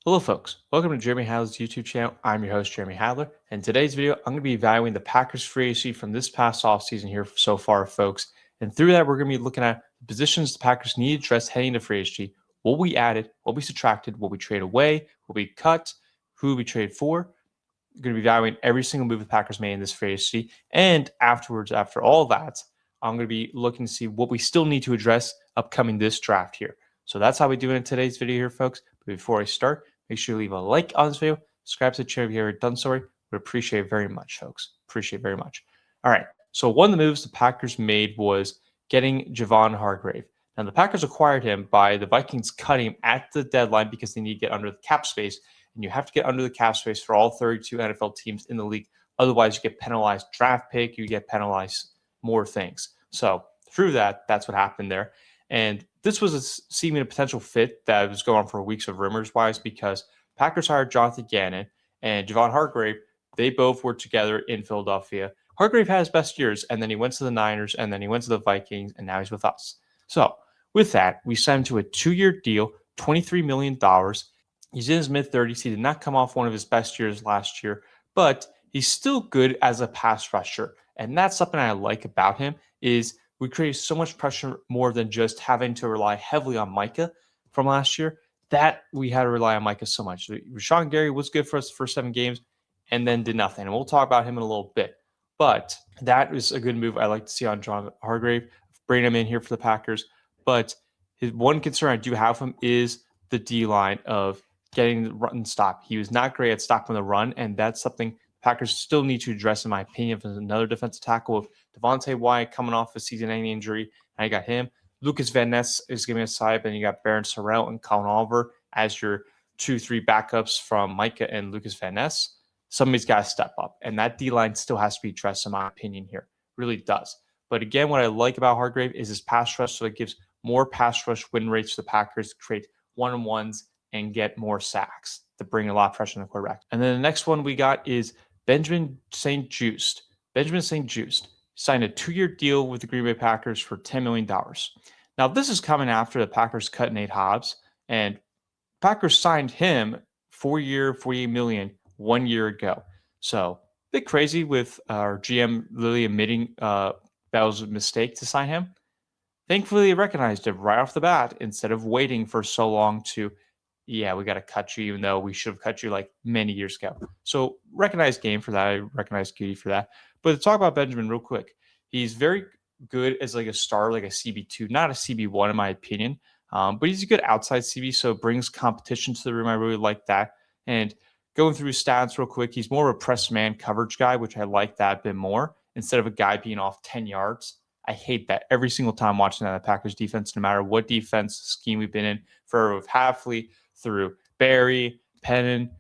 Hello folks, welcome to Jeremy Hadler's YouTube channel. I'm your host, Jeremy Hadler, and in today's video, I'm going to be evaluating the Packers free agency from this past offseason here so far, folks. And through that, we're going to be looking at the positions the Packers need to address heading into free agency, what we added, what we subtracted, what we traded away, what we cut, who we traded for. We're going to be evaluating every single move the Packers made in this free agency. And afterwards, after all that, I'm going to be looking to see what we still need to address upcoming this draft here. So that's how we do it in today's video here, folks. But before I start, make sure you leave a like on this video, subscribe to the channel if you haven't done so already. Would appreciate it very much, folks. Appreciate it very much. All right. So one of the moves the Packers made was getting Javon Hargrave. Now the Packers acquired him by the Vikings cutting him at the deadline because they need to get under the cap space. And you have to get under the cap space for all 32 NFL teams in the league. Otherwise, you get penalized draft pick. You get penalized more things. So through that, that's what happened there. And this was seeming a potential fit that was going on for weeks of rumors-wise because Packers hired Jonathan Gannon and Javon Hargrave. They both were together in Philadelphia. Hargrave had his best years, and then he went to the Niners, and then he went to the Vikings, and now he's with us. So with that, we signed him to a 2-year deal, $23 million. He's in his mid-30s. He did not come off one of his best years last year, but he's still good as a pass rusher. And that's something I like about him is we created so much pressure more than just having to rely heavily on Micah from last year that we had to rely on Micah so much. Rashawn Gary was good for us the first 7 games and then did nothing. And we'll talk about him in a little bit. But that is a good move I like to see on John Hargrave, bringing him in here for the Packers. But his one concern I do have him is the D-line of getting the run stop. He was not great at stopping the run, and that's something Packers still need to address, in my opinion. If there's another defensive tackle with Devontae Wyatt coming off a season-ending injury, and I got him. Lucas Van Ness is giving a side, and you got Baron Sorrell and Colin Oliver as your 2-3 backups from Micah and Lucas Van Ness. Somebody's got to step up, and that D-line still has to be addressed, in my opinion here. Really does. But again, what I like about Hargrave is his pass rush, so it gives more pass rush win rates to the Packers to create one-on-ones and get more sacks to bring a lot of pressure on the quarterback. And then the next one we got is Benjamin St. Juste. Benjamin St. Juste signed a 2-year deal with the Green Bay Packers for $10 million. Now, this is coming after the Packers cut Nate Hobbs, and Packers signed him 4-year, $48 million 1 year ago. So, a bit crazy with our GM literally admitting that was a mistake to sign him. Thankfully, they recognized it right off the bat instead of waiting for so long to, yeah, we got to cut you, even though we should have cut you like many years ago. So recognize game for that. I recognize Cutie for that. But to talk about Benjamin real quick, he's very good as like a star, like a CB2, not a CB1 in my opinion. But he's a good outside CB, so it brings competition to the room. I really like that. And going through his stats real quick, he's more of a press man coverage guy, which I like that a bit more, instead of a guy being off 10 yards. I hate that every single time watching that Packers defense, no matter what defense scheme we've been in, for Hafley, through Barry, Pennon,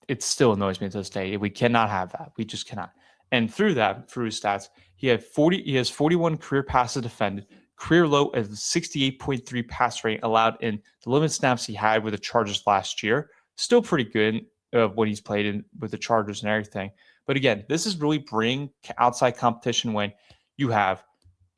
it still annoys me to this day. We cannot have that. We just cannot. And through that, through his stats, he has 41 career passes defended, career low of 68.3 pass rate allowed in the limited snaps he had with the Chargers last year. Still pretty good when he's played in with the Chargers and everything. But again, this is really bringing outside competition when you have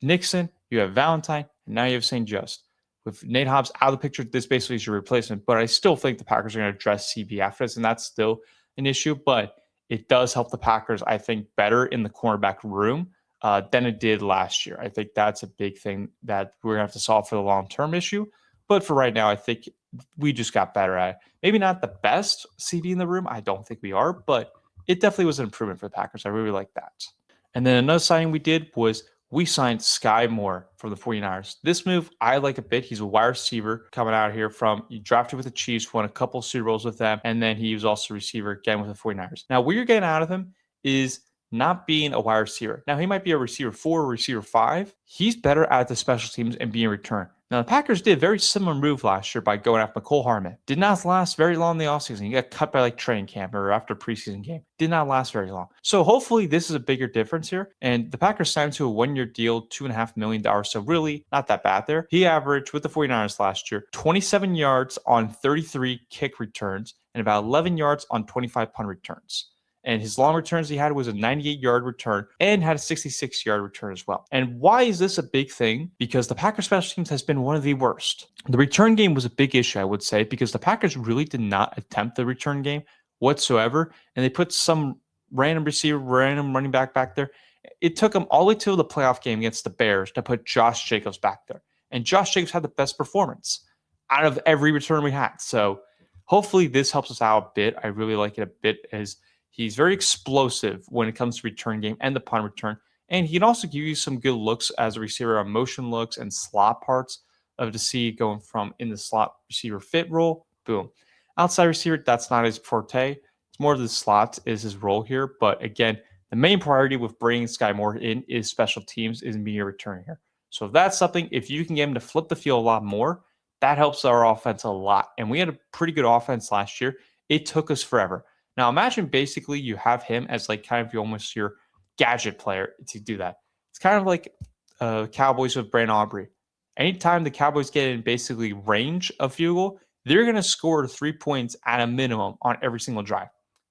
Nixon, you have Valentine, and now you have St. Juste. With Nate Hobbs out of the picture, this basically is your replacement. But I still think the Packers are going to address CB after this, and that's still an issue. But it does help the Packers, I think, better in the cornerback room than it did last year. I think that's a big thing that we're going to have to solve for the long-term issue. But for right now, I think we just got better at it. Maybe not the best CB in the room. I don't think we are, but it definitely was an improvement for the Packers. I really like that. And then another signing we did was we signed Sky Moore from the 49ers. This move I like a bit. He's a wide receiver coming out here he drafted with the Chiefs, won a couple Super Bowls with them, and then he was also a receiver again with the 49ers. Now, what you're getting out of him is not being a wide receiver. Now, he might be a receiver 4 or receiver 5. He's better at the special teams and being returned. Now, the Packers did a very similar move last year by going after McCole Hardman. Did not last very long in the offseason. He got cut by like training camp or after preseason game. Did not last very long. So hopefully this is a bigger difference here. And the Packers signed to a 1-year deal, $2.5 million. So really not that bad there. He averaged with the 49ers last year, 27 yards on 33 kick returns and about 11 yards on 25 punt returns. And his long returns he had was a 98-yard return and had a 66-yard return as well. And why is this a big thing? Because the Packers special teams has been one of the worst. The return game was a big issue, I would say, because the Packers really did not attempt the return game whatsoever. And they put some random receiver, random running back there. It took them all the way to the playoff game against the Bears to put Josh Jacobs back there. And Josh Jacobs had the best performance out of every return we had. So hopefully this helps us out a bit. I really like it a bit as he's very explosive when it comes to return game and the punt return. And he can also give you some good looks as a receiver on motion looks and slot parts of to see going from in the slot receiver fit role, boom. Outside receiver, that's not his forte. It's more of the slot is his role here. But again, the main priority with bringing Sky Moore in is special teams, is being a return here. So if that's something, if you can get him to flip the field a lot more, that helps our offense a lot. And we had a pretty good offense last year. It took us forever. Now imagine basically you have him as like kind of almost your gadget player to do that. It's kind of like Cowboys with Brandon Aubrey. Anytime the Cowboys get in basically range of field goal, they're going to score 3 points at a minimum on every single drive.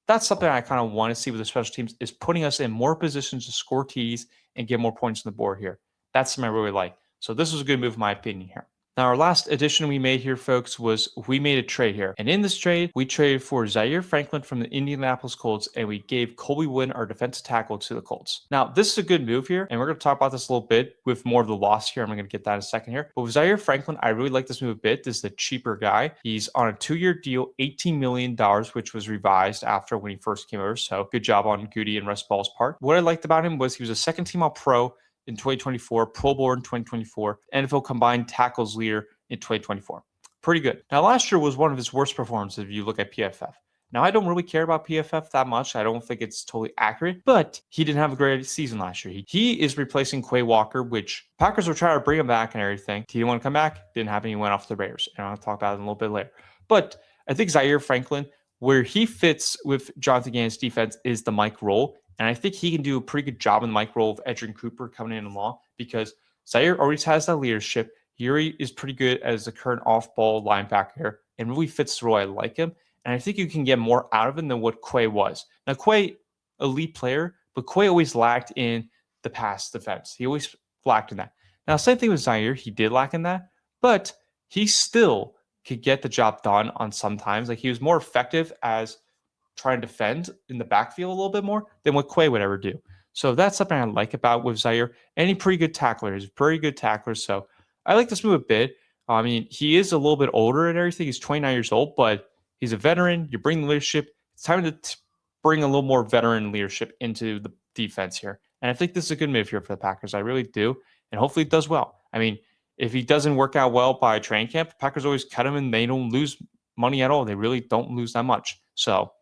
That's something I kind of want to see with the special teams is putting us in more positions to score TDs and get more points on the board here. That's something I really like. So this was a good move in my opinion here. Now, our last addition we made here, folks, was we made a trade here. And in this trade, we traded for Zaire Franklin from the Indianapolis Colts, and we gave Colby Wooden, our defensive tackle, to the Colts. Now, this is a good move here, and we're going to talk about this a little bit with more of the loss here. I'm going to get that in a second here. But with Zaire Franklin, I really like this move a bit. This is the cheaper guy. He's on a 2-year deal, $18 million, which was revised after when he first came over. So good job on Goody and Russ Ball's part. What I liked about him was he was a second-team All-Pro in 2024, Pro Bowler in 2024, NFL combined tackles leader in 2024. Pretty good. Now, last year was one of his worst performances if you look at PFF. Now, I don't really care about PFF that much. I don't think it's totally accurate, but he didn't have a great season last year. He is replacing Quay Walker, which Packers were trying to bring him back and everything. He didn't want to come back. Didn't happen. He went off to the Raiders. And I'll talk about it in a little bit later. But I think Zaire Franklin, where he fits with Jonathan Gannon's defense is the Mike role. And I think he can do a pretty good job in the Mike role of Edgerrin Cooper coming in along because Zaire always has that leadership. Yuri is pretty good as the current off-ball linebacker and really fits the role. I like him. And I think you can get more out of him than what Quay was. Now, Quay, elite player, but Quay always lacked in the pass defense. He always lacked in that. Now, same thing with Zaire. He did lack in that, but he still could get the job done on sometimes. Like he was more effective as trying to defend in the backfield a little bit more than what Quay would ever do. So that's something I like about with Zaire. And he's pretty good tackler. He's a pretty good tackler. So I like this move a bit. I mean, he is a little bit older and everything. He's 29 years old, but he's a veteran. You bring the leadership. It's time to bring a little more veteran leadership into the defense here. And I think this is a good move here for the Packers. I really do. And hopefully it does well. I mean, if he doesn't work out well by training camp, Packers always cut him and they don't lose money at all. They really don't lose that much. So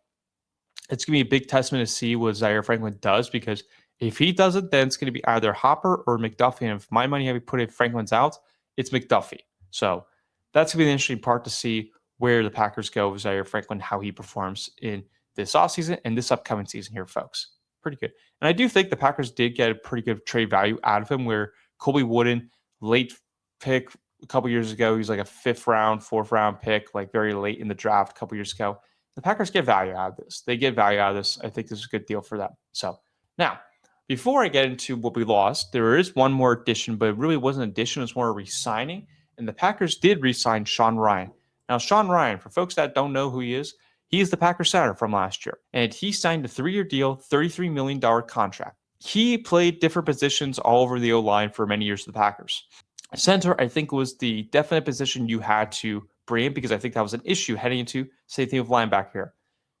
it's going to be a big testament to see what Zaire Franklin does because if he doesn't, then it's going to be either Hopper or McDuffie. And if my money, I would put it Franklin's out, it's McDuffie. So that's going to be the interesting part to see where the Packers go with Zaire Franklin, how he performs in this offseason and this upcoming season here, folks. Pretty good. And I do think the Packers did get a pretty good trade value out of him where Colby Wooden, late pick a couple years ago, he was like a 5th round, 4th round pick, like very late in the draft a couple years ago. The Packers get value out of this. They get value out of this. I think this is a good deal for them. So now, before I get into what we lost, there is one more addition, but it really wasn't an addition. It was more a re-signing. And the Packers did re-sign Sean Ryan. Now, Sean Ryan, for folks that don't know who he is the Packers center from last year. And he signed a 3-year deal, $33 million contract. He played different positions all over the O-line for many years for the Packers. Center, I think, was the definite position you had to bring in because I think that was an issue heading into, same thing with linebacker here.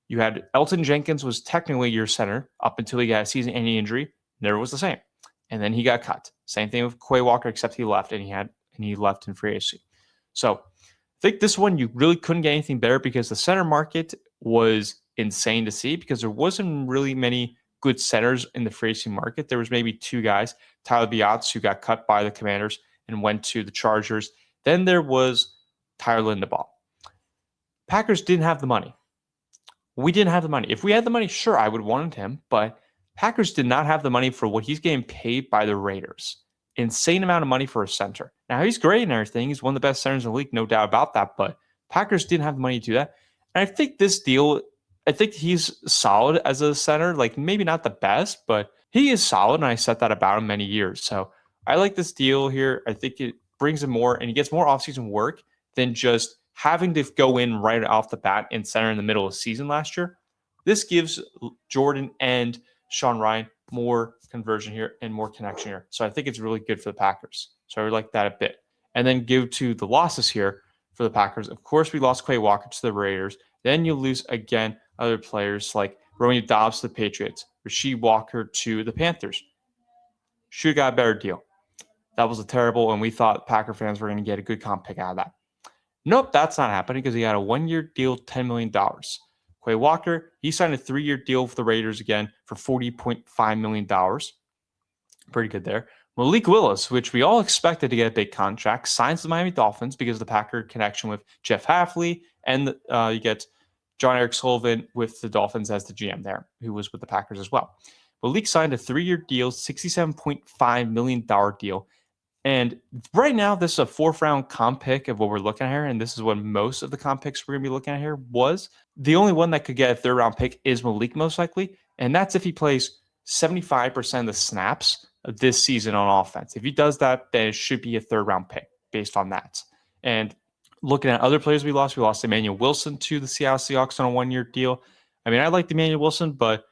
You had Elton Jenkins was technically your center up until he got a season-ending injury. Never was the same. And then he got cut. Same thing with Quay Walker, except he left and he left in free agency. So I think this one you really couldn't get anything better because the center market was insane to see because there wasn't really many good centers in the free agency market. There was maybe 2 guys, Tyler Biatz, who got cut by the Commanders and went to the Chargers. Then there was Tyler Linderbaum. Packers didn't have the money. We didn't have the money. If we had the money, sure, I would have wanted him, but Packers did not have the money for what he's getting paid by the Raiders. Insane amount of money for a center. Now, he's great and everything. He's one of the best centers in the league, no doubt about that, but Packers didn't have the money to do that. And I think this deal I think he's solid as a center, like maybe not the best, but he is solid. And I said that about him many years. So I like this deal here. I think it brings him more and he gets more offseason work than just having to go in right off the bat and center in the middle of the season last year. This gives Jordan and Sean Ryan more conversion here and more connection here. So I think it's really good for the Packers. So I would like that a bit. And then go to the losses here for the Packers. Of course, we lost Quay Walker to the Raiders. Then you lose again other players like Romeo Doubs to the Patriots, Rasheed Walker to the Panthers. Should have got a better deal. That was a terrible, and we thought Packer fans were going to get a good comp pick out of that. Nope, that's not happening because he got a 1-year deal, $10 million. Quay Walker, he signed a 3-year deal with the Raiders again for $40.5 million. Pretty good there. Malik Willis, which we all expected to get a big contract, signs the Miami Dolphins because of the Packer connection with Jeff Hafley, and you get John Eric Sullivan with the Dolphins as the GM there, who was with the Packers as well. Malik signed a 3-year deal, $67.5 million deal. And right now, this is a 4th-round comp pick of what we're looking at here, and this is what most of the comp picks we're going to be looking at here was. The only one that could get a 3rd-round pick is Malik, most likely, and that's if he plays 75% of the snaps of this season on offense. If he does that, then it should be a 3rd-round pick based on that. And looking at other players we lost Emmanuel Wilson to the Seattle Seahawks on a 1-year deal. I mean, I liked Emmanuel Wilson, but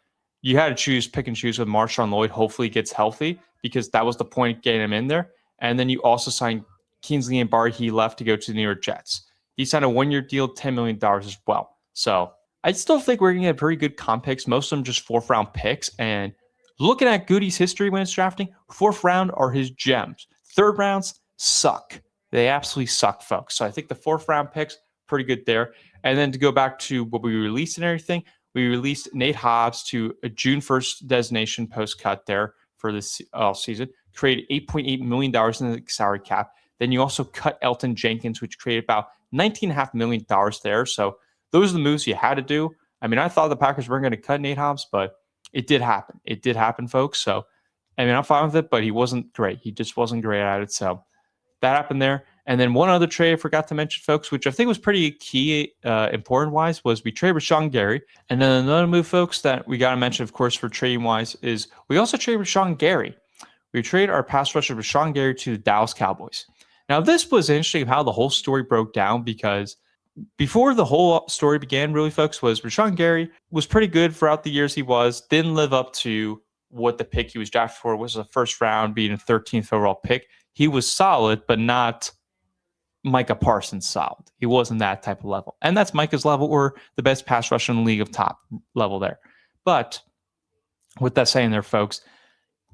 you had to pick and choose with Marshawn Lloyd. Hopefully he gets healthy because that was the point of getting him in there. And then you also signed Kingsley and Barr. He left to go to the New York Jets. He signed a 1-year deal, $10 million as well. So I still think we're going to get pretty good comp picks. Most of them just 4th-round picks. And looking at Goody's history when it's drafting, 4th round are his gems. 3rd rounds suck. They absolutely suck, folks. So I think the 4th-round picks, pretty good there. And then to go back to what we released and everything, we released Nate Hobbs to a June 1st designation post-cut there for this season. Created $8.8 million in the salary cap. Then you also cut Elton Jenkins, which created about $19.5 million there. So those are the moves you had to do. I mean, I thought the Packers weren't going to cut Nate Hobbs, but it did happen. It did happen, folks. So, I mean, I'm fine with it, but he wasn't great. He just wasn't great at it. So that happened there. And then one other trade I forgot to mention, folks, which I think was pretty key, important-wise, was we traded Rashawn Gary. And then another move, folks, that we got to mention, of course, for trading-wise is we also traded Rashawn Gary. We traded our pass rusher Rashawn Gary to the Dallas Cowboys. Now, this was interesting how the whole story broke down because before the whole story began, really, folks, was Rashawn Gary was pretty good throughout the years he was, didn't live up to what the pick he was drafted for was a 1st round, being a 13th overall pick. He was solid, but not Micah Parsons solid. He wasn't that type of level. And that's Micah's level or the best pass rusher in the league of top level there. But with that saying there, folks,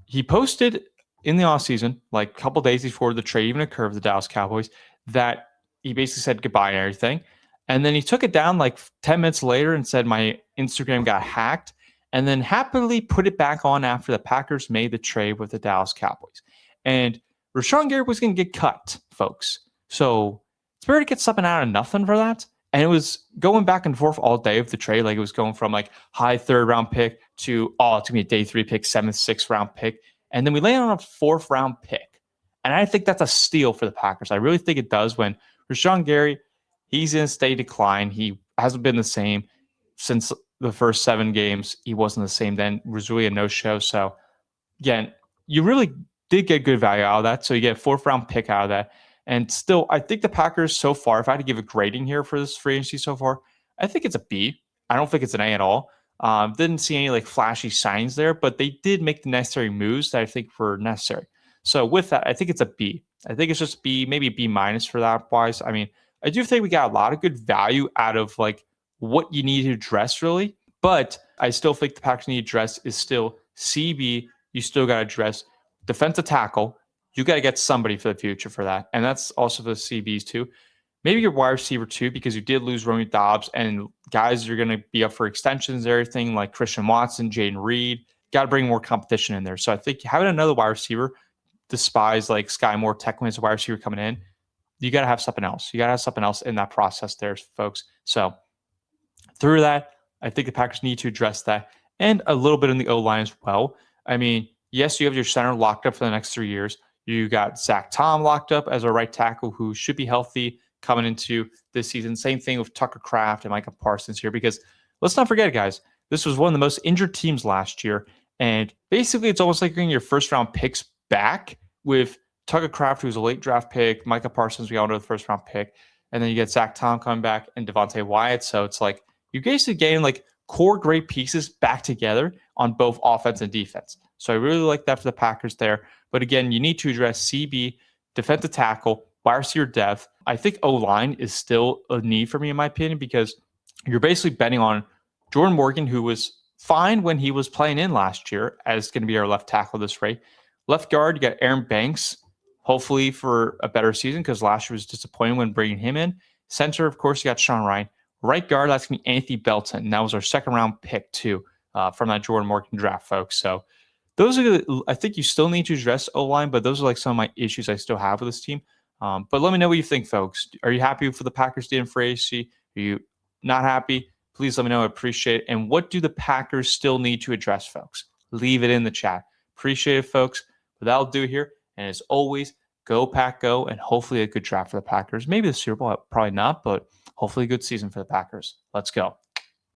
he posted in the offseason, like a couple days before the trade even occurred with the Dallas Cowboys, that he basically said goodbye and everything. And then he took it down like 10 minutes later and said, my Instagram got hacked, and then happily put it back on after the Packers made the trade with the Dallas Cowboys. And Rashawn Gary was going to get cut, folks. So it's better to get something out of nothing for that. And it was going back and forth all day of the trade. Like it was going from like high 3rd-round pick to, it's going to be a day 3 pick, 7th, 6th-round pick. And then we landed on a 4th-round pick. And I think that's a steal for the Packers. I really think it does when Rashawn Gary, he's in a steady decline. He hasn't been the same since the first 7 games. He wasn't the same then. It was really a no-show. So, again, you really did get good value out of that. So you get a 4th-round pick out of that. And still, I think the Packers so far, if I had to give a grading here for this free agency so far, I think it's a B. I don't think it's an A at all. Didn't see any like flashy signs there, but they did make the necessary moves that I think were necessary. So with that, I think it's a B. I think it's just B, maybe B minus for that wise. I mean, I do think we got a lot of good value out of like what you need to address really, but I still think the Packers need to address is still CB. You still got to address defensive tackle. You got to get somebody for the future for that. And that's also for the CBs too. Maybe your wide receiver too, because you did lose Romeo Doubs and guys are going to be up for extensions and everything like Christian Watson, Jaden Reed. Got to bring more competition in there. So I think having another wide receiver, despise like Sky Moore Techman as a wide receiver coming in, you got to have something else. You got to have something else in that process there, folks. So through that, I think the Packers need to address that and a little bit in the O-line as well. I mean, yes, you have your center locked up for the next 3 years. You got Zach Tom locked up as a right tackle who should be healthy coming into this season. Same thing with Tucker Kraft and Micah Parsons here because let's not forget, guys, this was one of the most injured teams last year. And basically, it's almost like getting your first round picks back with Tucker Kraft, who's a late draft pick, Micah Parsons, we all know the first round pick. And then you get Zach Tom coming back and Devontae Wyatt. So it's like you basically gain like core great pieces back together on both offense and defense. So I really like that for the Packers there. But again, you need to address CB, defensive tackle, wide receiver depth. I think O-line is still a need for me, in my opinion, because you're basically betting on Jordan Morgan, who was fine when he was playing in last year, as going to be our left tackle this rate. Left guard, you got Aaron Banks, hopefully for a better season, because last year was disappointing when bringing him in. Center, of course, you got Sean Ryan. Right guard, that's going to be Anthony Belton. And that was our second round pick, too, from that Jordan Morgan draft, folks. So those are, I think you still need to address O-line, but those are like some of my issues I still have with this team. But let me know what you think, folks. Are you happy for the Packers doing for AFC? Are you not happy? Please let me know. I appreciate it. And what do the Packers still need to address, folks? Leave it in the chat. Appreciate it, folks. But that'll do here. And as always, go Pack Go, and hopefully a good draft for the Packers. Maybe the Super Bowl, probably not, but hopefully a good season for the Packers. Let's go.